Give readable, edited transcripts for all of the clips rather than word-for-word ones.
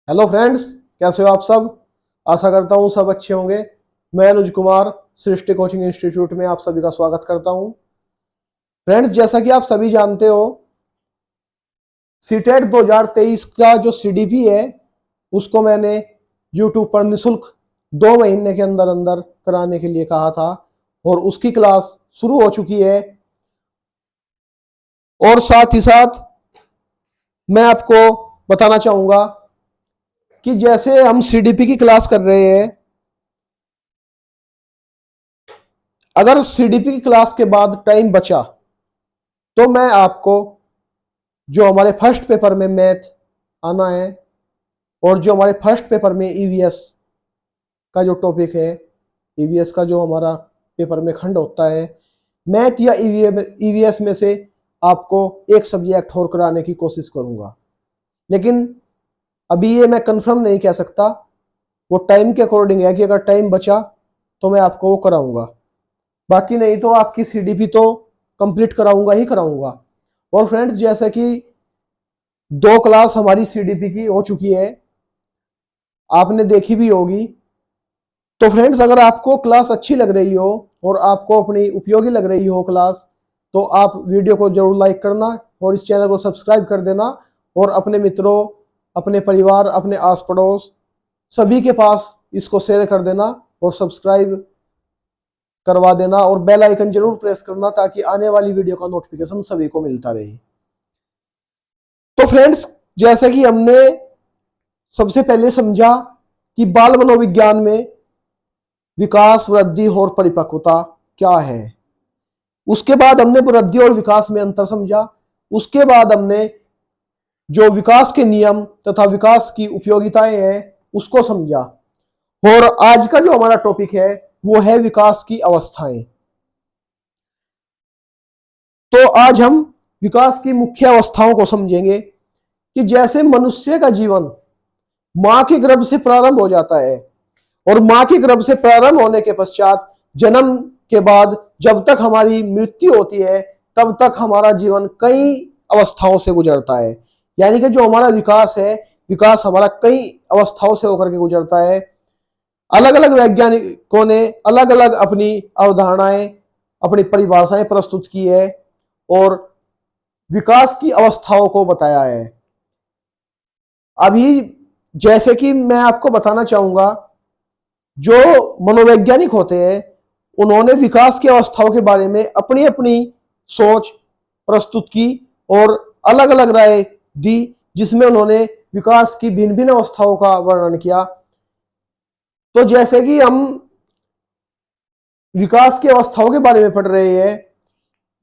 Hello friends, कैसे हो आप सब। आशा करता हूँ सब अच्छे होंगे। मैं अनुज कुमार सृष्टि कोचिंग इंस्टीट्यूट में आप सभी का स्वागत करता हूँ। फ्रेंड्स, जैसा कि आप सभी जानते हो, सीटेट 2023 का जो सीडीपी है उसको मैंने यूट्यूब पर निशुल्क 2 महीने के अंदर अंदर कराने के लिए कहा था और उसकी क्लास शुरू हो चुकी है। और साथ ही साथ मैं आपको बताना चाहूंगा कि जैसे हम सीडीपी की क्लास कर रहे हैं, अगर सीडीपी की क्लास के बाद टाइम बचा तो मैं आपको जो हमारे फर्स्ट पेपर में मैथ आना है और जो हमारे फर्स्ट पेपर में ईवीएस का जो टॉपिक है, ईवीएस का जो हमारा पेपर में खंड होता है, मैथ या ईवीएस में से आपको एक सब्जेक्ट और कराने की कोशिश करूंगा। लेकिन अभी ये मैं कंफर्म नहीं कह सकता, वो टाइम के अकॉर्डिंग है कि अगर टाइम बचा तो मैं आपको वो कराऊंगा, बाकी नहीं तो आपकी सीडीपी तो कंप्लीट कराऊंगा ही कराऊंगा। और फ्रेंड्स, जैसे कि 2 क्लास हमारी सीडीपी की हो चुकी है, आपने देखी भी होगी। तो फ्रेंड्स, अगर आपको क्लास अच्छी लग रही हो और आपको अपनी उपयोगी लग रही हो क्लास, तो आप वीडियो को जरूर लाइक करना और इस चैनल को सब्सक्राइब कर देना और अपने मित्रों, अपने परिवार, अपने आस पड़ोस सभी के पास इसको शेयर कर देना और सब्सक्राइब करवा देना और बेल आइकन जरूर प्रेस करना ताकि आने वाली वीडियो का नोटिफिकेशन सभी को मिलता रहे। तो फ्रेंड्स, जैसे कि हमने सबसे पहले समझा कि बाल मनोविज्ञान में विकास, वृद्धि और परिपक्वता क्या है। उसके बाद हमने वृद्धि और विकास में अंतर समझा। उसके बाद हमने जो विकास के नियम तथा विकास की उपयोगिताएं हैं उसको समझा। और आज का जो हमारा टॉपिक है वो है विकास की अवस्थाएं। तो आज हम विकास की मुख्य अवस्थाओं को समझेंगे कि जैसे मनुष्य का जीवन मां के गर्भ से प्रारंभ हो जाता है और मां के गर्भ से प्रारंभ होने के पश्चात जन्म के बाद जब तक हमारी मृत्यु होती है तब तक हमारा जीवन कई अवस्थाओं से गुजरता है। यानी कि जो हमारा विकास है, विकास हमारा कई अवस्थाओं से होकर के गुजरता है। अलग अलग वैज्ञानिकों ने अलग अलग अपनी अवधारणाएं, अपनी परिभाषाएं प्रस्तुत की है और विकास की अवस्थाओं को बताया है। अभी जैसे कि मैं आपको बताना चाहूंगा, जो मनोवैज्ञानिक होते हैं उन्होंने विकास की अवस्थाओं के बारे में अपनी अपनी सोच प्रस्तुत की और अलग अलग राय दी, जिसमें उन्होंने विकास की भिन्न भिन्न अवस्थाओं का वर्णन किया। तो जैसे कि हम विकास की अवस्थाओं के बारे में पढ़ रहे हैं,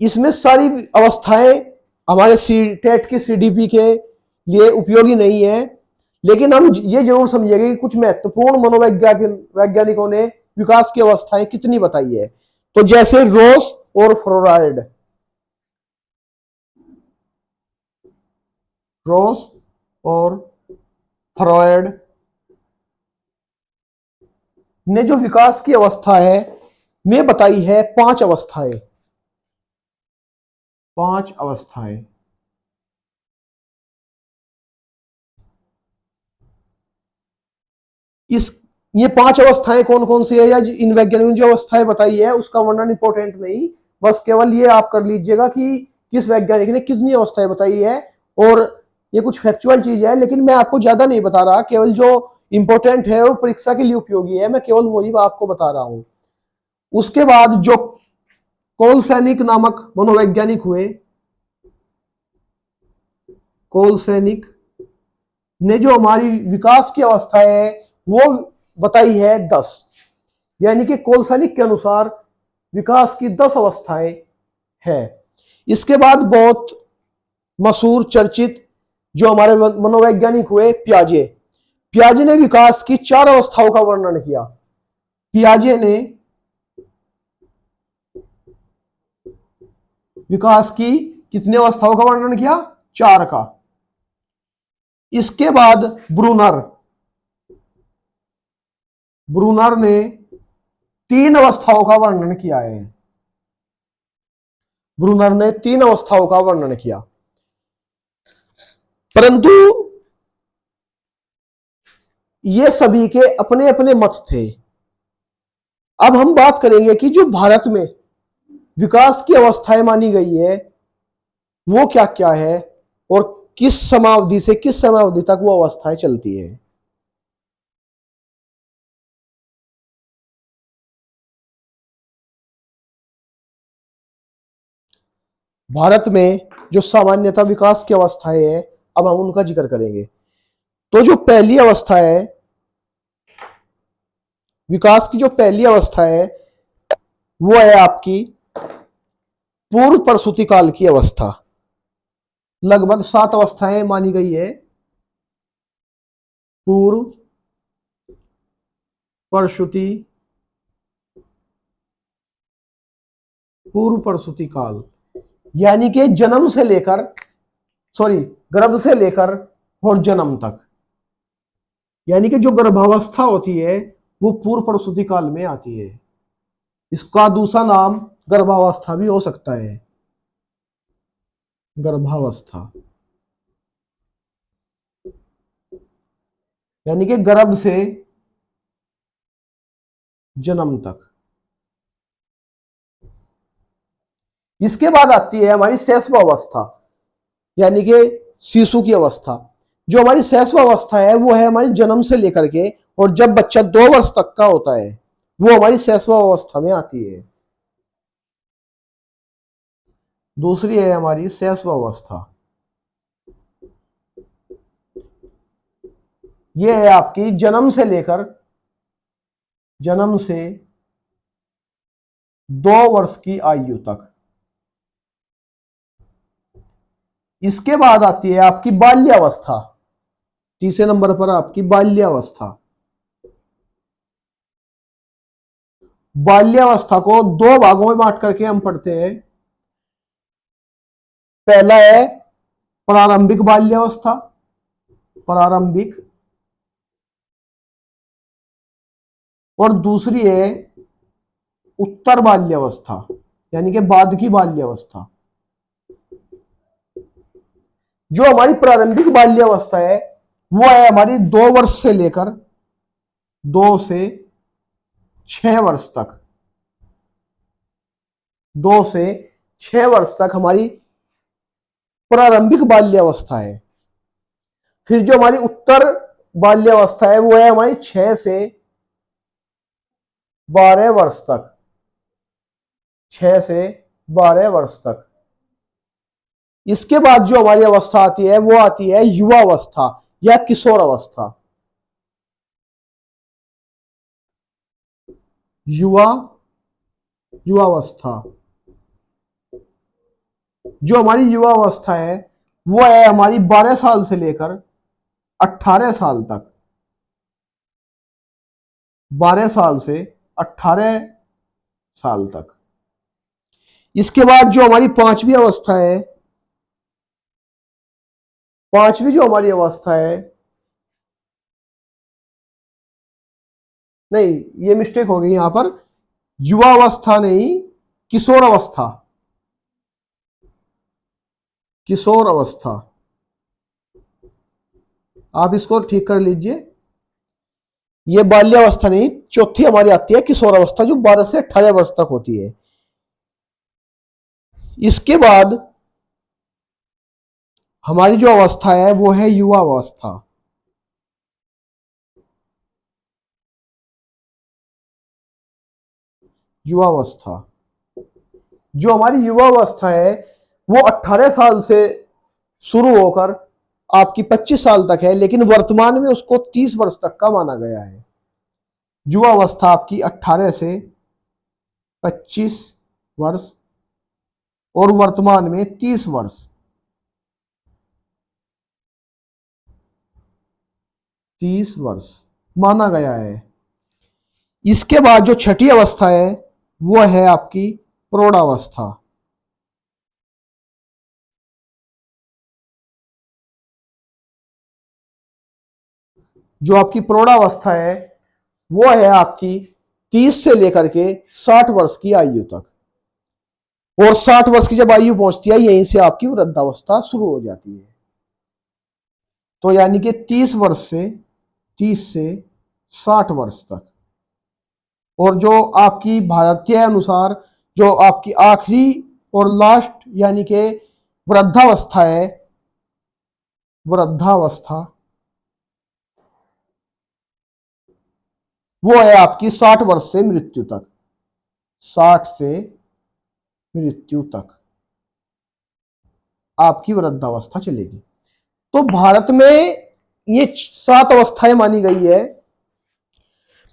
इसमें सारी अवस्थाएं हमारे सी टेट की सीडीपी के लिए उपयोगी नहीं है। लेकिन हम ये जरूर समझेंगे कि कुछ महत्वपूर्ण मनोवैज्ञानिकों ने विकास की अवस्थाएं कितनी बताई है। तो जैसे रोस और फ्लोराइड, रोस और फ्रॉयड ने जो विकास की अवस्था है में बताई है 5 अवस्थाएं। 5 अवस्थाएं। इस ये 5 अवस्थाएं कौन कौन सी है, या इन वैज्ञानिकों ने जो अवस्थाएं बताई है उसका वर्णन इंपॉर्टेंट नहीं, बस केवल ये आप कर लीजिएगा कि किस वैज्ञानिक ने कितनी अवस्थाएं बताई है। और ये कुछ फैक्चुअल चीज है, लेकिन मैं आपको ज्यादा नहीं बता रहा, केवल जो इंपॉर्टेंट है और परीक्षा के लिए उपयोगी है मैं केवल वही आपको बता रहा हूं। उसके बाद जो कोलसैनिक नामक मनोवैज्ञानिक हुए, कोलसैनिक ने जो हमारी विकास की अवस्था है वो बताई है 10। यानी कि कोलसैनिक के अनुसार विकास की 10 अवस्थाएं हैं। इसके बाद बहुत मशहूर चर्चित जो हमारे मनोवैज्ञानिक हुए, पियाजे, पियाजे ने विकास की 4 अवस्थाओं का वर्णन किया। पियाजे ने विकास की कितनी अवस्थाओं का वर्णन किया? 4 का। इसके बाद ब्रूनर, ब्रूनर ने 3 अवस्थाओं का वर्णन किया है। ब्रूनर ने 3 अवस्थाओं का वर्णन किया। परंतु ये सभी के अपने अपने मत थे। अब हम बात करेंगे कि जो भारत में विकास की अवस्थाएं मानी गई है वो क्या क्या है और किस समावधि से किस समावधि तक वो अवस्थाएं चलती है। भारत में जो सामान्यतः विकास की अवस्थाएं हैं, अब हम उनका जिक्र करेंगे। तो जो पहली अवस्था है, विकास की जो पहली अवस्था है वो है आपकी पूर्व प्रसूति काल की अवस्था। लगभग 7 अवस्थाएं मानी गई है। पूर्व प्रसूति, पूर्व प्रसूति काल यानी कि जन्म से लेकर, सॉरी, गर्भ से लेकर और जन्म तक, यानी कि जो गर्भावस्था होती है वो पूर्व प्रसूति काल में आती है। इसका दूसरा नाम गर्भावस्था भी हो सकता है, गर्भावस्था, यानी कि गर्भ से जन्म तक। इसके बाद आती है हमारी शैशव अवस्था, यानी कि शिशु की अवस्था। जो हमारी शैशव अवस्था है वो है हमारी जन्म से लेकर के और जब बच्चा 2 वर्ष तक का होता है वो हमारी शैशव अवस्था में आती है। दूसरी है हमारी शैशव अवस्था, ये है आपकी जन्म से लेकर, जन्म से 2 वर्ष की आयु तक। इसके बाद आती है आपकी बाल्यावस्था, तीसरे नंबर पर आपकी बाल्यावस्था। बाल्यावस्था को 2 भागों में बांट करके हम पढ़ते हैं। पहला है प्रारंभिक बाल्यावस्था, प्रारंभिक, और दूसरी है उत्तर बाल्यावस्था यानी कि बाद की बाल्यावस्था। जो हमारी प्रारंभिक बाल्यावस्था है वो है हमारी 2 वर्ष से लेकर 2 से 6 वर्ष तक, 2 से 6 वर्ष तक हमारी प्रारंभिक बाल्यावस्था है। फिर जो हमारी उत्तर बाल्यावस्था है वो है हमारी 6 से 12 वर्ष तक, 6 से 12 वर्ष तक। इसके बाद जो हमारी अवस्था आती है वो आती है युवा अवस्था या किशोर अवस्था। युवा, युवावस्था, जो हमारी युवा अवस्था है वो है हमारी 12 साल से लेकर 18 साल तक, 12 साल से 18 साल तक। इसके बाद जो हमारी पांचवी अवस्था है, पांचवी जो हमारी अवस्था है, नहीं ये मिस्टेक हो गई यहां पर, युवा अवस्था नहीं, किशोर अवस्था, किशोर अवस्था, आप इसको ठीक कर लीजिए। ये बाल्यावस्था नहीं, चौथी हमारी आती है किशोर अवस्था जो 12 से 18 वर्ष तक होती है। इसके बाद हमारी जो अवस्था है वो है युवा अवस्था। युवा अवस्था, जो हमारी युवा अवस्था है वो 18 साल से शुरू होकर आपकी 25 साल तक है, लेकिन वर्तमान में उसको 30 वर्ष तक का माना गया है। युवा अवस्था आपकी 18 से 25 वर्ष और वर्तमान में 30 वर्ष, 30 वर्ष माना गया है। इसके बाद जो छठी अवस्था है वो है आपकी प्रौढ़ावस्था। जो आपकी प्रौढ़ावस्था है वो है आपकी 30 से लेकर के 60 वर्ष की आयु तक, और 60 वर्ष की जब आयु पहुंचती है यहीं से आपकी वृद्धावस्था शुरू हो जाती है। तो यानी कि 30 वर्ष से 30 से 60 वर्ष तक। और जो आपकी भारतीय अनुसार जो आपकी आखिरी और लास्ट यानी कि वृद्धावस्था है, वृद्धावस्था वो है आपकी 60 वर्ष से मृत्यु तक। 60 से मृत्यु तक आपकी वृद्धावस्था चलेगी। तो भारत में ये 7 अवस्थाएं मानी गई है,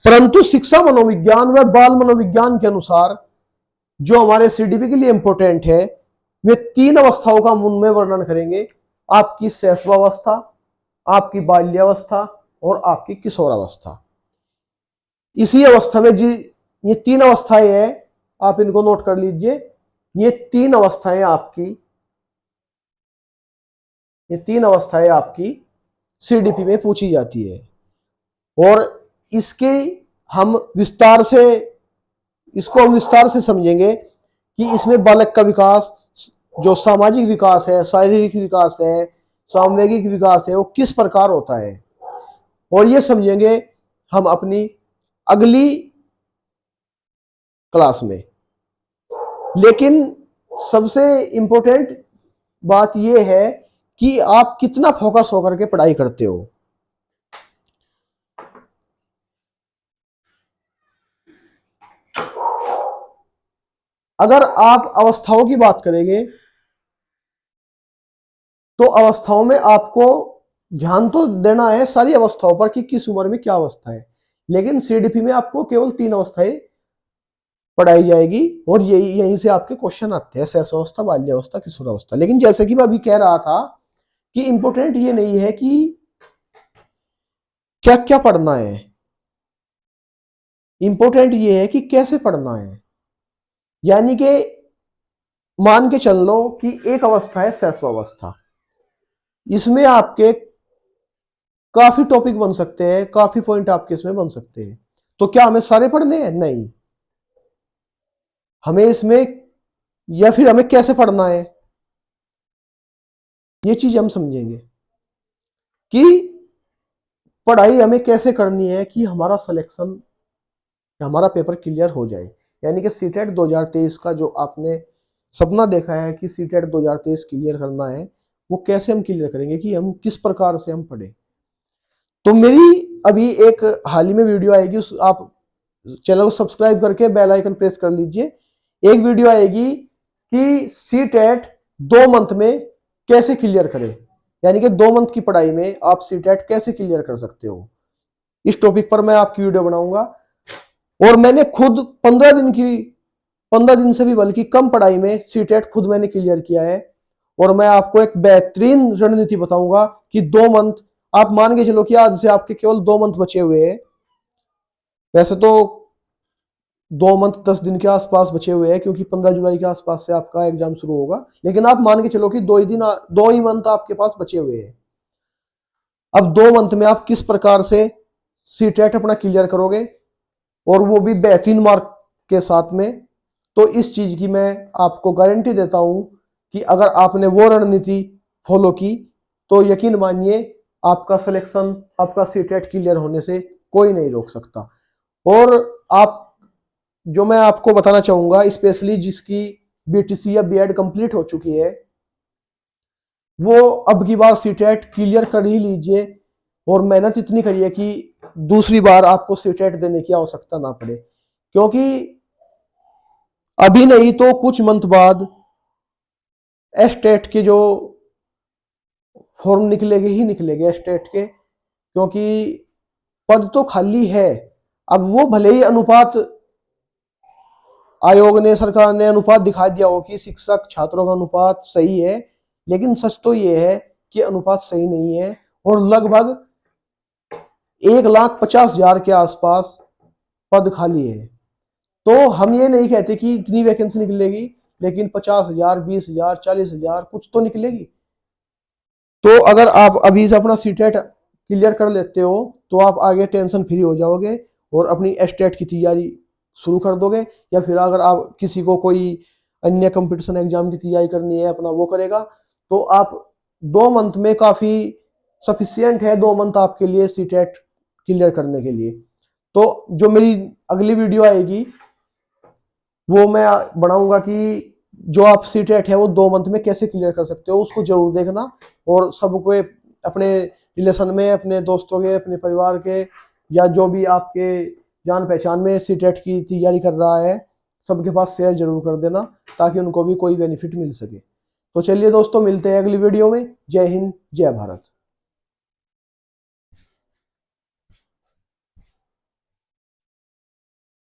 परंतु शिक्षा मनोविज्ञान व बाल मनोविज्ञान के अनुसार जो हमारे सीडीपी के लिए इंपॉर्टेंट है, वे 3 अवस्थाओं का उनमें वर्णन करेंगे। आपकी शैशवावस्था, आपकी बाल्यावस्था और आपकी किशोरावस्था। इसी अवस्था में जी ये 3 अवस्थाएं हैं, आप इनको नोट कर लीजिए। ये 3 अवस्थाएं आपकी सीडीपी में पूछी जाती है और इसके हम विस्तार से समझेंगे कि इसमें बालक का विकास, जो सामाजिक विकास है, शारीरिक विकास है, सामवेगिक विकास है, वो किस प्रकार होता है, और ये समझेंगे हम अपनी अगली क्लास में। लेकिन सबसे इंपॉर्टेंट बात यह है कि आप कितना फोकस होकर के पढ़ाई करते हो। अगर आप अवस्थाओं की बात करेंगे तो अवस्थाओं में आपको ध्यान तो देना है सारी अवस्थाओं पर कि किस उम्र में क्या अवस्था है, लेकिन सीडीपी में आपको केवल 3 अवस्थाएं पढ़ाई जाएगी और यहीं से आपके क्वेश्चन आते हैं, शैशवावस्था, बाल्यावस्था, किशोरावस्था। लेकिन जैसे कि मैं अभी कह रहा था कि इंपॉर्टेंट ये नहीं है कि क्या क्या पढ़ना है, इंपॉर्टेंट ये है कि कैसे पढ़ना है। यानी कि मान के चल लो कि एक अवस्था है शैशवावस्था, इसमें आपके काफी टॉपिक बन सकते हैं, काफी पॉइंट आपके इसमें बन सकते हैं। तो क्या हमें सारे पढ़ने हैं? नहीं, हमें इसमें या फिर हमें कैसे पढ़ना है ये चीज हम समझेंगे कि पढ़ाई हमें कैसे करनी है कि हमारा सिलेक्शन, हमारा पेपर क्लियर हो जाए। यानी कि सीटेट 2023 का जो आपने सपना देखा है कि सीटेट 2023 क्लियर करना है, वो कैसे हम क्लियर करेंगे, कि हम किस प्रकार से हम पढ़े। तो मेरी अभी एक हाल ही में वीडियो आएगी, उस आप चैनल को सब्सक्राइब करके बेल आइकन प्रेस कर लीजिए। एक वीडियो आएगी कि सीटेट 2 मंथ में कैसे क्लियर करें, यानी कि 2 मंथ की पढ़ाई में आप सीटेट कैसे क्लियर कर सकते हो। इस टॉपिक पर मैं आपकी वीडियो बनाऊंगा और मैंने खुद 15 दिन से भी बल्कि कम पढ़ाई में सीटेट खुद मैंने क्लियर किया है। और मैं आपको एक बेहतरीन रणनीति बताऊंगा कि 2 मंथ आप मान के चलो कि आज से आपके केवल 2 मंथ बचे हुए हैं। वैसे तो 2 मंथ 10 दिन के आसपास बचे हुए हैं, क्योंकि 15 जुलाई के आसपास से आपका एग्जाम शुरू होगा, लेकिन आप मान के चलो कि 2 ही मंथ आपके पास बचे हुए हैं। अब 2 मंथ में आप किस प्रकार से सीटेट अपना क्लियर करोगे, और वो भी बेहतरीन मार्क के साथ में। तो इस चीज की मैं आपको गारंटी देता हूं कि अगर आपने वो रणनीति फॉलो की तो यकीन मानिए आपका सिलेक्शन, आपका सीटेट क्लियर होने से कोई नहीं रोक सकता। और आप, जो मैं आपको बताना चाहूंगा, स्पेशली जिसकी बीटीसी या बीएड कंप्लीट हो चुकी है, वो अब की बार सीटेट क्लियर कर ही लीजिए और मेहनत इतनी करिए कि दूसरी बार आपको सीटेट देने की आवश्यकता ना पड़े। क्योंकि अभी नहीं तो कुछ मंथ बाद एस्टेट के जो फॉर्म निकलेंगे ही निकलेंगे एस्टेट के, क्योंकि पद तो खाली है। अब वो भले ही अनुपात आयोग ने, सरकार ने अनुपात दिखा दिया हो कि शिक्षक छात्रों का अनुपात सही है, लेकिन सच तो ये है कि अनुपात सही नहीं है और लगभग 1,50,000 के आसपास पद खाली है। तो हम ये नहीं कहते कि इतनी वैकेंसी निकलेगी, लेकिन 50,000, 20,000, 40,000 कुछ तो निकलेगी। तो अगर आप अभी से अपना सीटेट क्लियर कर लेते हो तो आप आगे टेंशन फ्री हो जाओगे और अपनी एस्टेट की तैयारी शुरू कर दोगे। या फिर अगर आप किसी को कोई अन्य कंपटीशन एग्जाम की तैयारी करनी है, अपना वो करेगा, तो आप 2 मंथ में काफी सफिशियंट है। 2 मंथ आपके लिए सीटेट क्लियर करने के लिए। तो जो मेरी अगली वीडियो आएगी वो मैं बनाऊंगा कि जो आप सीटेट है वो 2 मंथ में कैसे क्लियर कर सकते हो, उसको जरूर देखना। और सबको अपने रिलेशन में, अपने दोस्तों के, अपने परिवार के, या जो भी आपके जान पहचान में सीटेट की तैयारी कर रहा है, सबके पास शेयर जरूर कर देना ताकि उनको भी कोई बेनिफिट मिल सके। तो चलिए दोस्तों, मिलते हैं अगली वीडियो में। जय हिंद, जय भारत।